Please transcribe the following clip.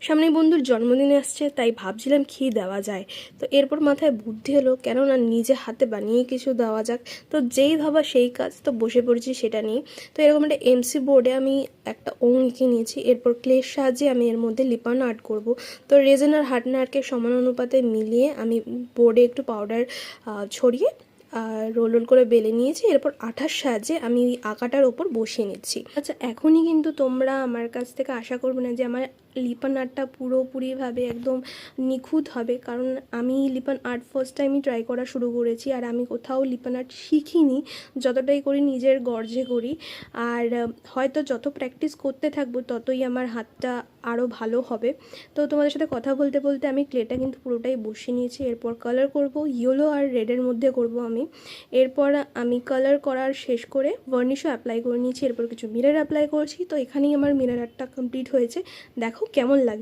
সামনে বন্ধুর জন্মদিনে আসছে, তাই ভাবছিলাম কী দেওয়া যায়। তো এরপর মাথায় বুদ্ধি এলো কেন না নিজে হাতে বানিয়ে কিছু দেওয়া যাক। তো যেই ভাবা সেই কাজ, তো বসে পড়েছি সেটা নিয়ে। তো এরকম একটা এমসি বোর্ডে আমি একটা এঁকে নিয়েছি। এরপর ক্লের সাহায্যে আমি এর মধ্যে লিপান আর্ট করব। তো রেজেন আর হার্ডনারকে সমান অনুপাতে মিলিয়ে আমি বোর্ডে একটু পাউডার ছড়িয়ে রোল রোল করে বেলে নিয়েছি। এরপর আঠার সাহায্যে আমি ওই আঁকাটার ওপর বসিয়ে নিচ্ছি। আচ্ছা, এখনই কিন্তু তোমরা আমার কাছ থেকে আশা করবে না যে আমার লিপান আর্টটা পুরোপুরিভাবে একদম নিখুঁত হবে, কারণ আমি লিপান আর্ট ফার্স্ট টাইমই ট্রাই করা শুরু করেছি। আর আমি কোথাও লিপান আর্ট শিখিনি, যতটাই করি নিজের গর্জে করি। আর হয়তো যত প্র্যাকটিস করতে থাকবো ততই আমার হাতটা আরও ভালো হবে। তো তোমাদের সাথে কথা বলতে বলতে আমি ক্লেটা কিন্তু পুরোটাই বসিয়ে নিয়েছি। এরপর কালার করব, ইয়েলো আর রেডের মধ্যে করব আমি। এরপর আমি কালার করার শেষ করে ভার্নিশও অ্যাপ্লাই করে নিয়েছি। এরপর কিছু মিরর অ্যাপ্লাই করছি। তো এখানেই আমার মিরর আর্টটা কমপ্লিট হয়েছে। দেখো কেমন লাগে।